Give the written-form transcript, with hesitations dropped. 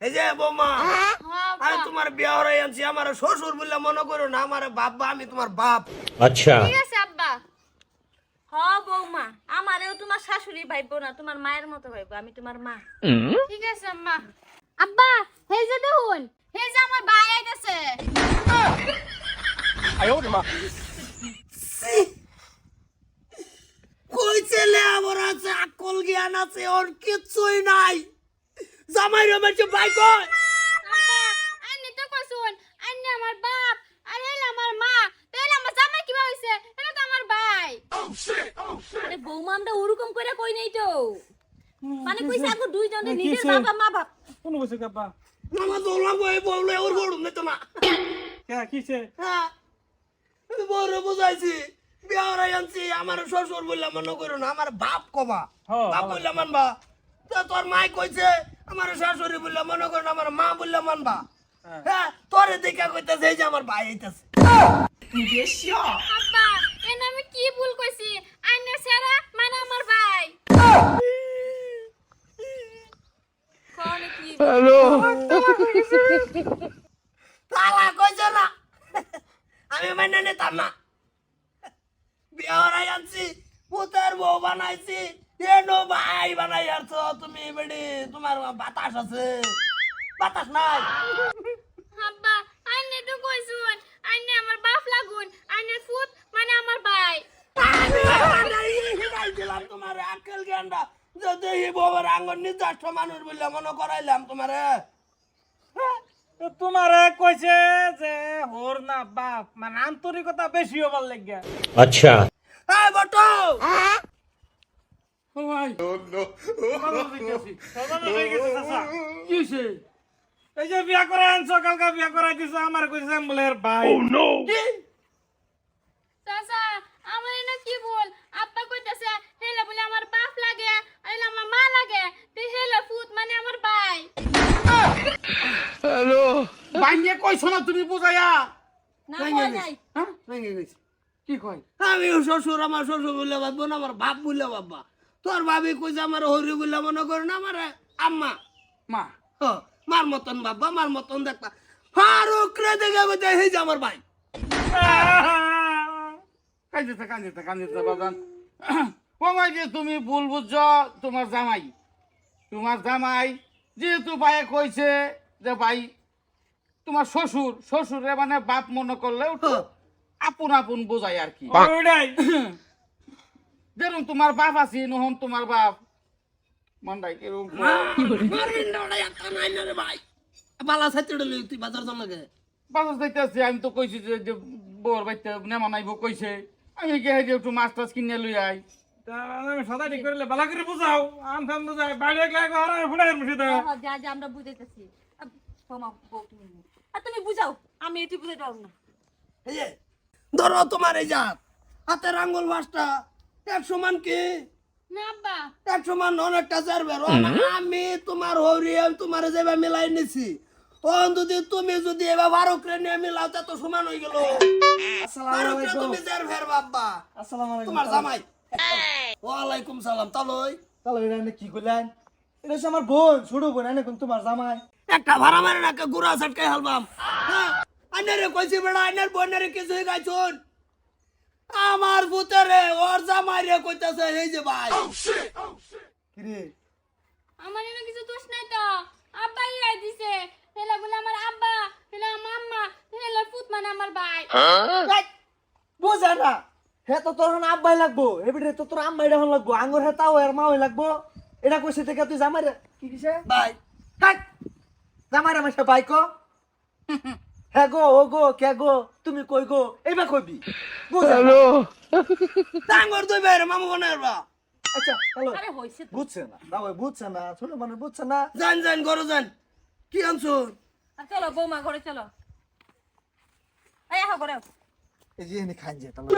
এই যে বৌমা, হ্যাঁ, আমি আব্বা। তোমার বিয়ে হয়ে আনছি, আমার শ্বশুর বললে মনে করো না, আমার বাবা, আমি তোমার বাপ। अच्छा ঠিক আছে আব্বা। বৌমা, আমারেও তোমার শাশুড়ি ভাইবো না, তোমার মায়ের মতো ভাইবো, আমি তোমার মা। ঠিক আছে আম্মা। আব্বা, হেই যে দেখুন, হেই যে আমার ভাই আইতাছে। কই ছেলে আমার আছে, আকল জ্ঞান আছে, ওর কিচ্ছুই নাই। জামাই রমেছে ভাই কই? আব্বা, আইনে তো কইছুন, আইনে আমার বাপ, আর হেলা আমার মা। তাইলে আমার জামাই কিবা হইছে? এটা তো আমার ভাই। আরে বৌমা, আমরা ওরকম করে কই নাই তো। মানে কইছে আগো দুইজনে নিজের বাবা মা বাপ। কোন বসে কাব্বা মামা দোলা বই বললে ওর বড় না তোমা। কে কিছে হ্যাঁ, বড় বুঝাইছি, বিয়ে হয়ে আনছি, আমার শ্বশুর বললে মনে করো না, আমার বাপ কবা। হ্যাঁ, বাপ বাবা। বললে মানবা। তো তোর মাই কইছে, আমার শাশুড়ি বললে মনে করো না, আমার মা বললে মানবা। হ্যাঁ। হ্যাঁ, তোরে দেখা কইতাছে এই যে আমার ভাই আইতাছে। আব্বা, এনে আমি কি ভুল কইছি? আইনে সেরা মানে আমার ভাই। কোন কি? তালা কইছে না, আমি মানে নিতাম না। বিয়ে হয়ে আনছি, পুতের বউ বানাইছি, এনো ভাই বানাই আছো তুমি বেডি, তোমার বাতাস আছে, বাতাস নাই। আব্বা, আইনে তো কইছুন, আইনে আমার বাপ লাগুন, আইনে ফুত মানে আমার ভাই। দিলাম তোমার আকেল জ্ঞানটা, যদি বউয়ের আঙ্গন নিজস্ব মানুষ বললে মনে করাইলাম তোমারে। তো তোমারে কইছে যে হোর না বাপ মানে আন্তরিকতা বেশি হবার লাগিয়া अच्छा এই বটো, ও ভাই কি হইছে এই যে বিয়া করে আনছো কালকা বিয়া করাই দিছো আমার কইছে আমলের ভাই কি? চাচা, আমার এনে কি বল? আব্বা কইতাছে হেলা বলে আমার বাপ লাগে, আইলা আমার মা লাগে, তে হেলা ফুত মানে আমার ভাই। বাইয়ে কইছো না তুমি বুঝাইয়া না নাই, কই নাই, নাই। হ্যাঁ ভেঙে গেছে। কি কই আমি শ্বশুর, আমার শ্বশুর বললে ভাববো না, আমার বাপ বললে ভাববা। তোর ভাবি কইছে আমার হরি বললে মনে করো না, আমার আম্মা। মা হ, মার মতন ভাববা, মার মতন দেখবা। ফারুক রে দেখে কইতে এই যে আমার ভাই। কান্দিতে বাজান ও ভাই যে তুমি ভুল বুঝছো তোমার জামাই যেহেতু ভাইয়ে কইছে যে ভাই তোমার শ্বশুরে মানে বাপ মনে করলে হ্যাঁ। আপন আপন বোঝায় আর কি যেরকম তোমার বাপ আছি নহন তোমার বাপ মন্ডাই কিরকম মারিন না ওটা একটা নাই না রে ভাই। বালা সাইতে লই তুই বাজার যাম লাগে। বাজার যাইতেছি আমি তো কইছি যে বউর বাইতে নেমা নাইব কইছে আমি কে যে একটু মাছ টাছ কিনে লই আই সদা ঠিক করলে বালা করে বুঝাও আম ফাম বুঝাই বাইরে লাগে আর ফুড়াই মুছি দাও যা যা আমরা বুঝাইতেছি। ক্ষমা বউ তুমি। আর তুমি বুঝাও, আমি এটি বুঝাইতে পারব না। এই যে ধরো তোমার এই জাত হাতের আঙ্গুল মাছটা এক সমান কি না আব্বা, এক সমান অনেকটা চার বের। আমি তোমার হরি, আমি তোমার যেভাবে মিলাই নিছি, যদি তুমি যদি এবার ফারুক রে নিয়ে মিলাও তা তো সমান হয়ে গেল। ফারুক রে তুমি চার ফের বাবা, তোমার জামাই। ওয়ালাইকুম সালাম। তালই তাহলে কি করলেন? এটা হচ্ছে আমার বোন, ছোট বোন, এখন তোমার জামাই। একটা ভাড়া মারে না গুড়া ছাটকাই হালবাম। হ্যাঁ, আইনারে কইছি বেড়া, আইনার বোনের কিছুই গাইছুন। আমার ভূতেরে ওর জামাই রে কইতাছে এই যে ভাই। কিরে আমার এনে কিছু দোষ নাই তো। আব্বা ইলাই দিছে। হেলা বলে আমার আব্বা, হেলা আমার আম্মা, হেলা ফুত মানে আমার ভাই। বোঝা না, হে তো তোর এখন আব্বাই লাগবো, এবারে তো তোর আম্মাই এখন লাগবো, আঙ্গুর হে তাও এর মাও লাগবো। এটা কইছে থেকে তুই জামাই কি দিছে ভাই হাই জামাই আমার সে বাইক হ্যাঁ গো ও গো কে গো তুমি কই গো এইবা কইবি বুঝা না। ডাঙ্গর দুই ভাইয়ের মামু বোনের বা। আচ্ছা হ্যালো আরে হইছে তো। বুঝছে না না ভাই বুঝছে না, ছোট মানুষ বুঝছে না। যান যান ঘরে যান। কি আনছুন? আর চলো বৌমা ঘরে চলো। এই আহ ঘরে। এই যে এনে খান যে তাহলে